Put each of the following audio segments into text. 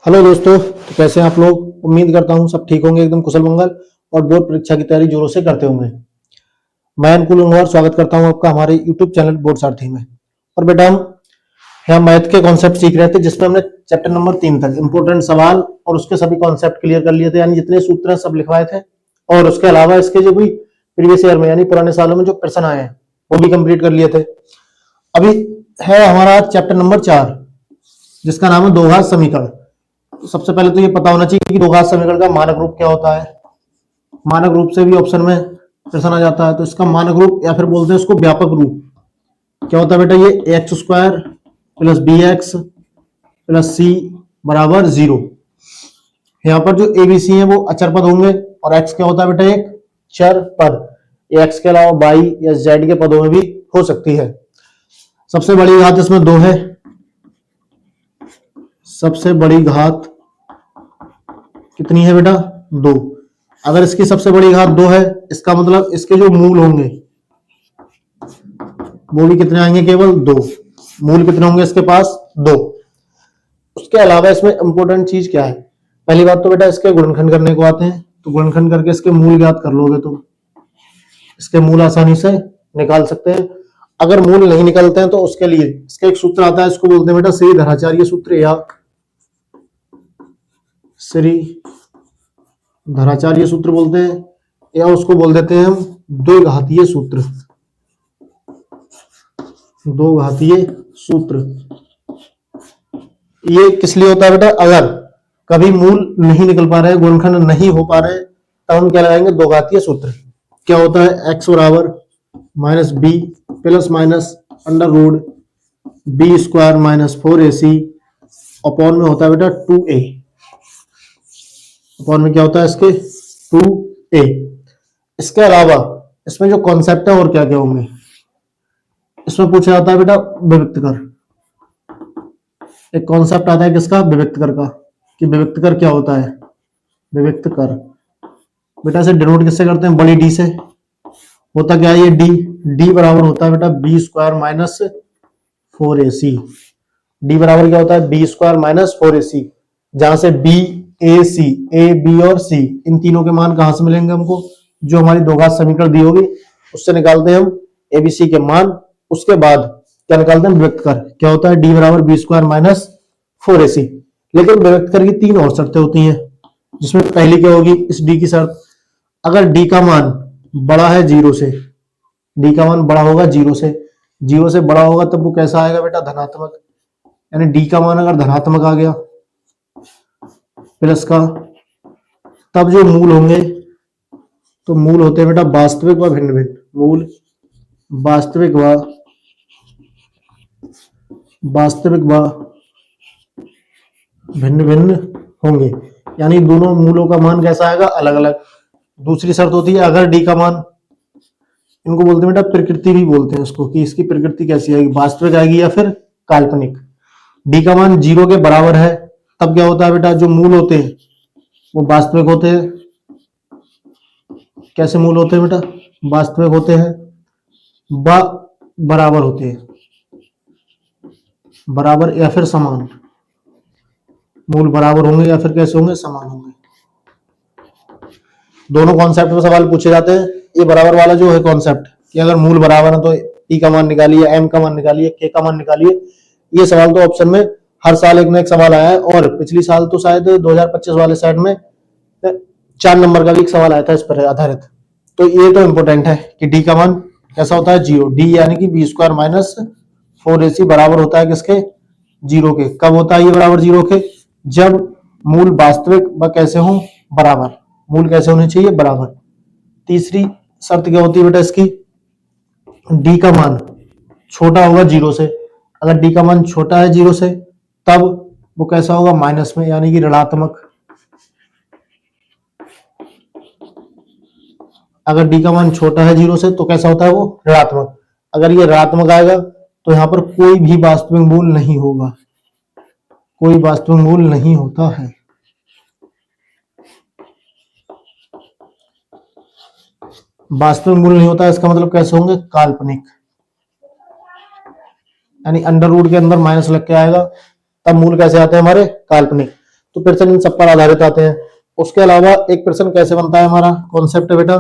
Hello दोस्तों, तो कैसे हैं आप लोग। उम्मीद करता हूँ सब ठीक होंगे, एकदम कुशल मंगल और बोर्ड परीक्षा की तैयारी जोरों से करते होंगे। मैं अनुकूल गंगवार स्वागत करता हूँ आपका हमारे यूट्यूब चैनल बोर्ड सारथी में। और बेटा हम यहाँ मैथ के कॉन्सेप्ट सीख रहे थे, जिसमें हमने चैप्टर नंबर 3 तक इंपोर्टेंट सवाल और उसके सभी कॉन्सेप्ट क्लियर कर लिए थे, यानी जितने सूत्र हैं सब लिखवाए थे। और उसके अलावा इसके जो भी प्रीवियस ईयर में यानी पुराने सालों में जो प्रश्न आए हैं वो भी कंप्लीट कर लिए थे। अभी है हमारा चैप्टर नंबर 4, जिसका नाम है दो घात समीकरण। तो सबसे पहले तो ये पता होना चाहिए कि दो घात समीकरण का मानक रूप क्या होता है। मानक रूप से भी ऑप्शन में प्रश्न आ जाता है, तो इसका मानक रूप या फिर बोलते हैं उसको व्यापक रूप क्या होता है बेटा, ये x square plus b x plus c बराबर 0। यहाँ पर जो ए बी सी है वो अचर पद होंगे और एक्स क्या होता है बेटा, एक चर पद। ये एक्स के अलावा वाई या जेड के पदों में भी हो सकती है। सबसे बड़ी घात इसमें 2 है। सबसे बड़ी घात कितनी है बेटा, 2। अगर इसकी सबसे बड़ी घात 2 है, इसका मतलब इसके जो मूल होंगे वो भी कितने आएंगे, केवल 2। मूल कितने होंगे इसके पास, 2। उसके अलावा इसमें इंपॉर्टेंट चीज क्या है, पहली बात तो बेटा इसके गुणनखंड करने को आते हैं, तो गुणनखंड करके इसके मूल ज्ञात कर लोगे तो इसके मूल आसानी से निकाल सकते हैं। अगर मूल नहीं निकलते हैं तो उसके लिए इसका एक सूत्र आता है, इसको बोलते हैं बेटा श्रीधराचार्य सूत्र या श्री धराचार्य सूत्र बोलते हैं, या उसको बोल देते हैं हम दो घातीय सूत्र। दो घातीय सूत्र ये किस लिए होता है बेटा, अगर कभी मूल नहीं निकल पा रहे, गुणनखंड नहीं हो पा रहे, तब हम क्या लगाएंगे, दो घातीय सूत्र। क्या होता है, एक्स बराबर minus b plus minus under root b square minus 4ac upon में होता है बेटा 2a। अपॉन में क्या होता है इसके 2a। इसके अलावा इसमें जो कॉन्सेप्ट है और क्या क्या होंगे, इसमें पूछा जाता है बेटा विविक्त कर। एक कॉन्सेप्ट आता है किसका, विविक्त कर का, कि विविक्त कर क्या होता है। विविक्त कर बेटा से डिनोट किससे करते हैं, बड़ी डी से। होता क्या है ये डी, डी बराबर होता है बेटा B square minus 4ac। D बराबर क्या होता है, बी स्क्वायर माइनस 4ac, जहां से B A C, A B और सी इन तीनों के मान कहां से मिलेंगे हमको, जो हमारी दो घात समीकरण दी होगी उससे निकालते हैं हम एबीसी के मान। उसके बाद क्या निकालते हैं, विविक्त कर। क्या होता है, डी बराबर बी स्क्वायर माइनस 4ac। लेकिन विविक्त कर की 3 और शर्तें होती हैं, जिसमें पहली क्या होगी, इस डी की शर्त, अगर डी का मान बड़ा है 0 से, डी का मान बड़ा होगा 0 से, 0 से बड़ा होगा तब वो कैसा आएगा बेटा, धनात्मक। यानी डी का मान अगर धनात्मक आ गया प्लस का, तब जो मूल होंगे तो मूल होते हैं बेटा वास्तविक व भिन्न भिन्न। मूल वास्तविक व भिन्न भिन्न होंगे, यानी दोनों मूलों का मान कैसा आएगा, अलग अलग। दूसरी शर्त होती है अगर डी का मान, इनको बोलते हैं बेटा प्रकृति भी बोलते हैं उसको, कि इसकी प्रकृति कैसी आएगी, वास्तविक आएगी या फिर काल्पनिक। डी का मान 0 के बराबर है, तब क्या होता है बेटा, जो मूल होते हैं वो वास्तविक होते हैं। कैसे मूल होते हैं बेटा, वास्तविक होते हैं व बराबर होते हैं, बराबर या फिर समान। मूल बराबर होंगे या फिर कैसे होंगे, समान होंगे। दोनों कॉन्सेप्ट में सवाल पूछे जाते हैं। ये बराबर वाला जो है कॉन्सेप्ट, कि अगर मूल बराबर है तो ई का मान निकालिए, एम का मान निकालिए, के का मान निकालिए। ये सवाल तो ऑप्शन में हर साल एक ना एक सवाल आया है, और पिछली साल तो शायद 2025 वाले सेट में 4 नंबर का भी एक सवाल आया था इस पर आधारित। तो ये तो इंपोर्टेंट है कि डी का मान कैसा होता है, 0। डी यानी कि बी स्क्वायर माइनस 4ac बराबर होता है किसके, 0 के। कब होता है ये बराबर 0 के, जब मूल वास्तविक व कैसे हो, बराबर। मूल कैसे होने चाहिए, बराबर। तीसरी शर्त क्या होती है बेटा इसकी, डी का मान छोटा होगा 0 से। अगर डी का मान छोटा है 0 से, तब वो कैसा होगा, माइनस में, यानी कि ऋणात्मक। अगर डी का मान छोटा है 0 से तो कैसा होता है वो, ऋणात्मक। अगर ये ऋणात्मक आएगा तो यहां पर कोई भी वास्तविक मूल नहीं होगा, कोई वास्तविक मूल नहीं होता है। वास्तविक मूल नहीं होता है, इसका मतलब कैसे होंगे, काल्पनिक। यानी अंडर रूट के अंदर माइनस लग के आएगा, तब मूल कैसे आते हैं हमारे, काल्पनिक। तो प्रश्न इन सब पर आधारित आते हैं। उसके अलावा एक प्रश्न कैसे बनता है, हमारा कॉन्सेप्ट है बेटा,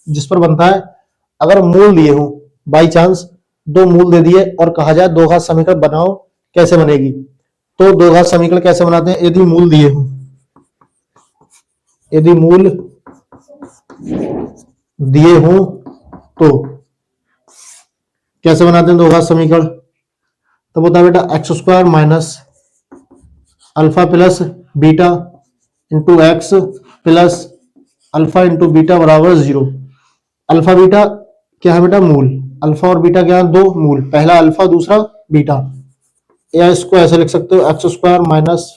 जिस पर बनता है अगर मूल दिए हो, बाई चांस दो मूल दे दिए और कहा जाए दो घात समीकरण बनाओ, कैसे बनेगी। तो दो घात समीकरण कैसे बनाते हैं, यदि मूल दिए हो, यदि मूल दिए हो तो कैसे बनाते हैं दो घात समीकरण। तो होता है बेटा x square minus alpha plus beta into x plus alpha into beta बराबर 0। अल्फा बीटा क्या है बेटा, मूल। अल्फा और बीटा क्या है, दो मूल, पहला अल्फा दूसरा बीटा। या इसको ऐसे लिख सकते हो एक्स स्क्वायर माइनस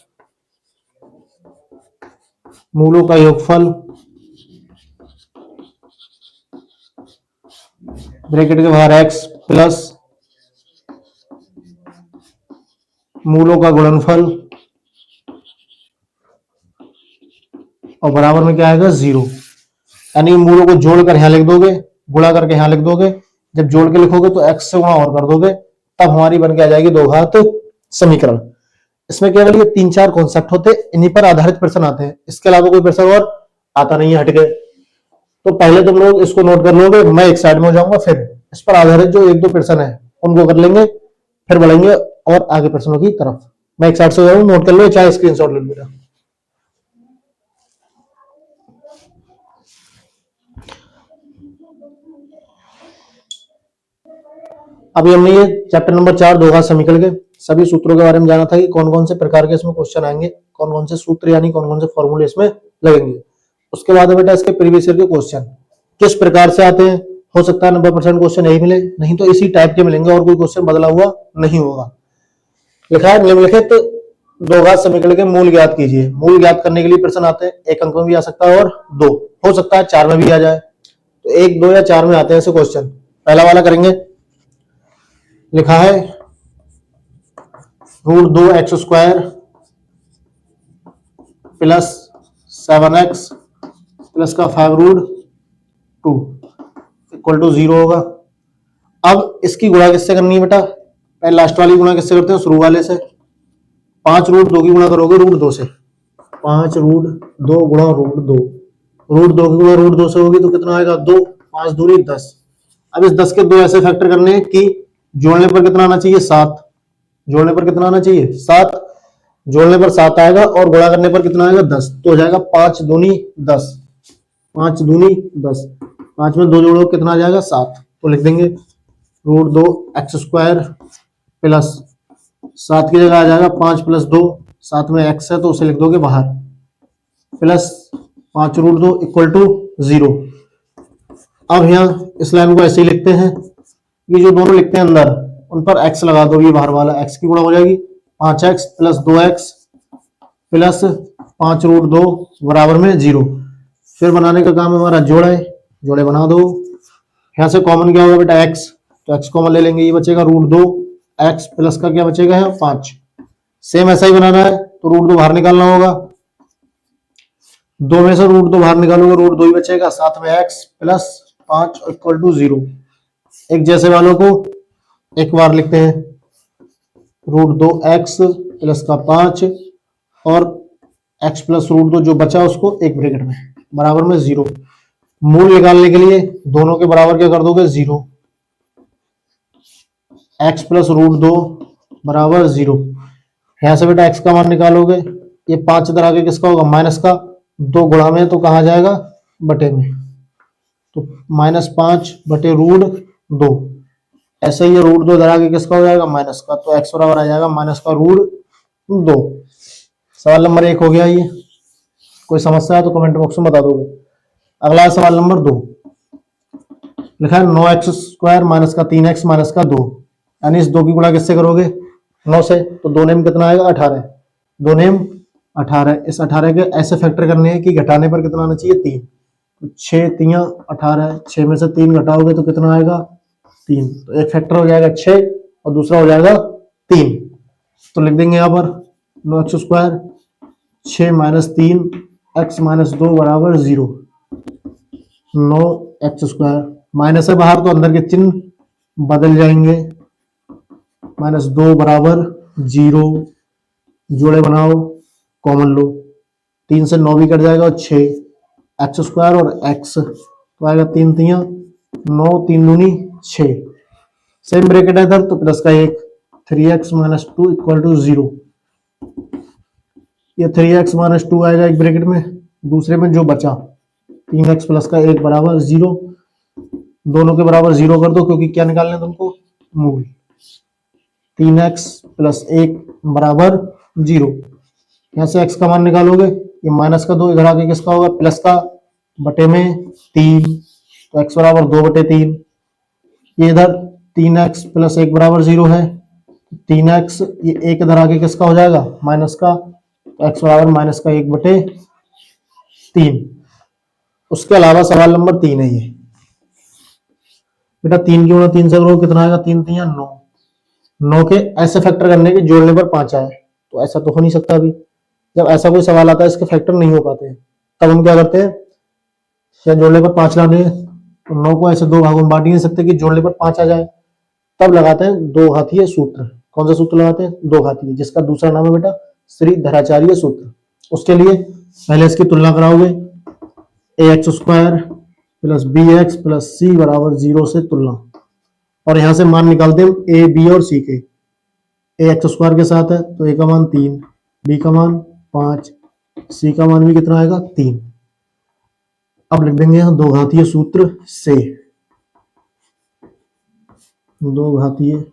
मूलों का योगफल ब्रैकेट के बाहर एक्स प्लस मूलों का गुणनफल और बराबर में क्या आएगा 0। यानी मूलों को जोड़कर यहां लिख दोगे, गुणा करके यहां लिख दोगे, जब जोड़ के लिखोगे तो x से गुणा और कर दोगे, तब हमारी बन के आ जाएगी दो घात समीकरण। इसमें केवल ये 3-4 कॉन्सेप्ट होते, इन्हीं पर आधारित प्रश्न आते हैं, इसके अलावा कोई प्रश्न और आता नहीं है हट गए। तो पहले तुम लोग इसको नोट कर लोगे, मैं एक साइड में हो जाऊंगा, फिर इस पर आधारित जो एक दो प्रश्न है उनको कर लेंगे, फिर बढ़ेंगे और आगे प्रश्नों की तरफ। मैं एक साइड से हो जाऊँ, नोट कर लो, चाहे स्क्रीनशॉट ले लो बेटा। अभी हमने ये चैप्टर नंबर 4 दो घात समीकरण के सभी सूत्रों के बारे में जाना था कि कौन कौन से प्रकार के इसमें क्वेश्चन आएंगे, कौन कौन से सूत्र यानी कौन कौन से फॉर्मूले इसमें लगेंगे। उसके बाद बेटा इसके प्रीवियस ईयर के क्वेश्चन किस प्रकार से आते हैं, हो सकता है 90% क्वेश्चन यही मिले, नहीं तो इसी टाइप के मिलेंगे और कोई क्वेश्चन बदला हुआ नहीं होगा। लिखा है निम्नलिखित दो घात समीकरण के मूल ज्ञात कीजिए। मूल ज्ञात करने के लिए प्रश्न आते हैं, एक अंक में भी आ सकता है और दो, हो सकता है 4 में भी आ जाए। तो 1, 2 या 4 में आते हैं ऐसे क्वेश्चन। पहला वाला करेंगे, लिखा है √2x² प्लस 7x प्लस का 5√2 इक्वल टू 0 होगा। अब इसकी गुणा किससे करनी है बेटा, पहले लास्ट वाली गुणा किससे करते हैं, शुरू वाले से। 5√2 की गुणा करोगे √2 से, 5√2 गुणा √2, √2 की गुणा √2 से होगी तो कितना आएगा 2, 5 दूनी 10। अब इस 10 के दो ऐसे फैक्टर करने हैं कि जोड़ने पर कितना आना चाहिए 7, जोड़ने पर कितना आना चाहिए 7, जोड़ने पर 7 आएगा और गुणा करने पर कितना आएगा 10, तो हो जाएगा 5 दूनी 10, 5 दूनी 10, 5 में 2 जोड़ो कितना आ जाएगा 7। तो लिख देंगे √2x² प्लस 7 की जगह आ जाएगा 5 प्लस 2, 7 में x है तो उसे लिख दोगे बाहर, प्लस 5√2 इक्वल टू 0। अब यहाँ इस लाइन को ऐसे ही लिखते हैं, ये जो दोनों लिखते हैं अंदर उन पर x लगा दो, ये बाहर वाला x की गुणा हो जाएगी 5x प्लस 2x प्लस 5√2 बराबर में 0। फिर बनाने का काम हमारा जोड़ है, जोड़े बना दो। यहाँ से कॉमन क्या होगा बेटा x, तो x कॉमन ले लेंगे, ये बचेगा √2x प्लस का क्या बचेगा यहाँ 5। सेम ऐसा ही बनाना है तो √2 बाहर निकालना होगा, 2 में से √2 बाहर निकालोगे √2 ही बचेगा, साथ में x प्लस 5 इक्वल टू 0। एक जैसे वालों को एक बार लिखते हैं, √2x प्लस का 5 और x प्लस √2 जो बचा उसको एक ब्रैकेट में बराबर में 0। मूल निकालने के लिए दोनों के बराबर क्या कर दोगे 0, x प्लस √2 बराबर 0। यहां से बेटा x का मान निकालोगे, ये 5 इधर आगे किसका होगा माइनस का, 2 गुणा में तो कहा जाएगा बटे में, तो -5 बटे √2। ऐसे ही √2 इधर आगे किसका हो जाएगा माइनस का, तो x बराबर आ जाएगा माइनस का √2। सवाल नंबर 1 हो गया ये। कोई समस्या है तो कमेंट बॉक्स में बता दोगे। अगला सवाल नंबर 2, लिखा है 9x² माइनस का 3x माइनस का 2, यानी इस 2 की गुणा किससे करोगे 9 से, तो 2 नेम कितना आएगा 18, 2 नेम 18। इस 18 के ऐसे फैक्टर करने हैं कि घटाने पर कितना आना चाहिए 3, तो 6 3 18, 6 में से 3 घटाओगे तो कितना आएगा 3, तो एक फैक्टर हो जाएगा 6 और दूसरा हो जाएगा 3। तो लिख देंगे यहाँ पर 9x² 6 माइनस 3 x माइनस 2 बराबर 0। 9x² माइनस है बाहर तो अंदर के चिन्ह बदल जाएंगे, -2 बराबर 0। जोड़े बनाओ, कॉमन लो, 3 से 9 भी कट जाएगा और 6 एक्स स्क्वायर और एक्स तो आएगा 3 तिया 9 3 दूनी 6। सेम ब्रैकेट है इधर तो प्लस का 1 3x माइनस 2 इक्वल टू 0। ये 3x माइनस 2 आएगा एक ब्रैकेट में, दूसरे में जो बचा 3x प्लस का 1 बराबर 0। दोनों के बराबर 0 कर दो क्योंकि क्या निकालना है तुमको, मूल। 3x प्लस 1 बराबर 0। यहाँ से x का मान निकालोगे, ये माइनस का 2 इधर आके किसका होगा, प्लस का बटे में 3 तो x बराबर 2/3। ये इधर 3x प्लस 1 बराबर 0 है, 3x ये 1 इधर आके किसका हो जाएगा, माइनस का, तो x बराबर माइनस का 1/3। उसके अलावा सवाल नंबर 3 है ये बेटा, 3 की गुणा 3 से करो कितना आएगा, 3 तिया 9। 9 के ऐसे फैक्टर करने के जोड़ने पर 5 आए, तो ऐसा तो हो नहीं सकता अभी। जब ऐसा कोई सवाल आता है इसके फैक्टर नहीं हो पाते हैं, तब हम क्या करते हैं, या जोड़ने पर 5 लाने हैं तो 9 को ऐसे 2 भागों में बांट नहीं सकते कि जोड़ने पर 5 आ जाए, तब लगाते हैं 2 घातीय सूत्र। कौन सा सूत्र लगाते हैं, 2 घातीय, जिसका दूसरा नाम है बेटा श्रीधराचार्य सूत्र। उसके लिए पहले इसकी तुलना कराओगे, ax square plus bx plus c बराबर 0 से तुलना, और यहां से मान निकालते हैं a b और c के। ax स्क्वायर के साथ है तो a का मान 3, b का मान 5, c का मान भी कितना आएगा 3। अब लिख देंगे यहाँ 2 घातीय सूत्र से, 2 घातीय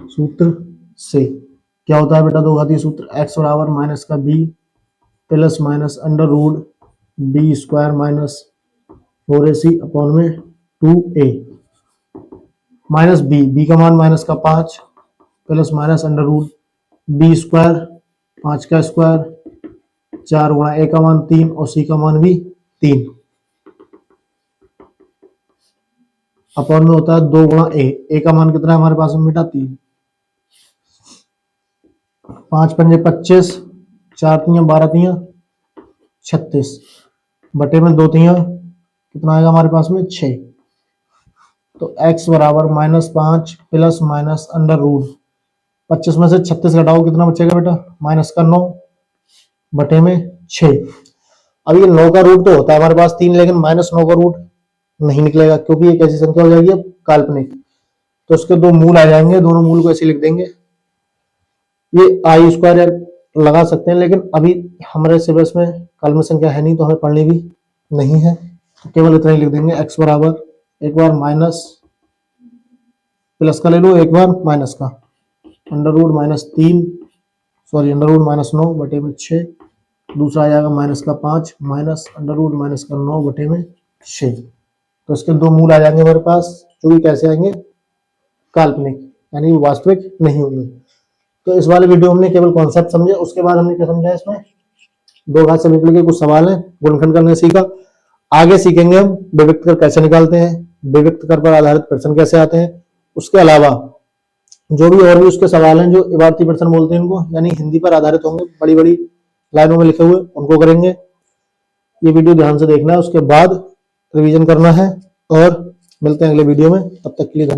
सूत्र से क्या होता है बेटा, 2 घातीय सूत्र, x बराबर माइनस का b plus minus under root b square minus 4ac upon में 2a माइनस b का मान माइनस का 5 plus minus under root b square 5 का स्क्वायर 4 गुणा a का मान 3 और c का मान भी 3 अपॉन में होता है 2 गुणा a का मान कितना है हमारे पास में बेटा 3, 5 पंजे 25, 4 तिया 12 तिया 36 बटे में 2 तिया कितना आएगा हमारे पास में 6। तो x बराबर -5 प्लस माइनस अंडर रूट 25 में से 36 घटाओ कितना बचेगा बेटा, माइनस का 9 बटे में 6। अब ये 9 का रूट तो होता है हमारे पास 3, लेकिन -9 का रूट नहीं निकलेगा क्योंकि ये कैसी संख्या हो जाएगी अब, काल्पनिक। तो उसके 2 मूल आ जाएंगे, दोनों मूल को ऐसे लिख देंगे। ये आई स्क्वायर लगा सकते हैं, लेकिन अभी हमारे सिलेबस में काल्पनिक संख्या है नहीं तो हमें पढ़नी भी नहीं है, तो केवल इतना ही लिख देंगे। x बराबर एक बार माइनस प्लस का ले लो, एक बार माइनस का, under root -3 sorry under root -9 बटे में 6, दूसरा आ जाएगा माइनस का 5 माइनस अंडर रूट माइनस का 9 बटे में 6। तो इसके 2 मूल आ जाएंगे हमारे पास, जो कि कैसे आएंगे, काल्पनिक, यानी वास्तविक नहीं होंगे। तो इस वाले वीडियो हमने केवल कॉन्सेप्ट समझे, उसके बाद हमने क्या समझा, इसमें 2 घात से निकले के कुछ सवाल हैं, गुणनखंड करने सीखा। आगे सीखेंगे हम विविक्त कर कैसे निकालते हैं, विविक्त कर पर आधारित प्रश्न कैसे आते हैं। उसके अलावा जो भी और भी उसके सवाल हैं जो इबारती प्रश्न बोलते हैं उनको, यानी हिंदी पर आधारित होंगे, बड़ी बड़ी लाइनों में लिखे हुए, उनको करेंगे। ये वीडियो ध्यान से देखना है, उसके बाद रिवीजन करना है, और मिलते हैं अगले वीडियो में। तब तक के लिए धन्यवाद।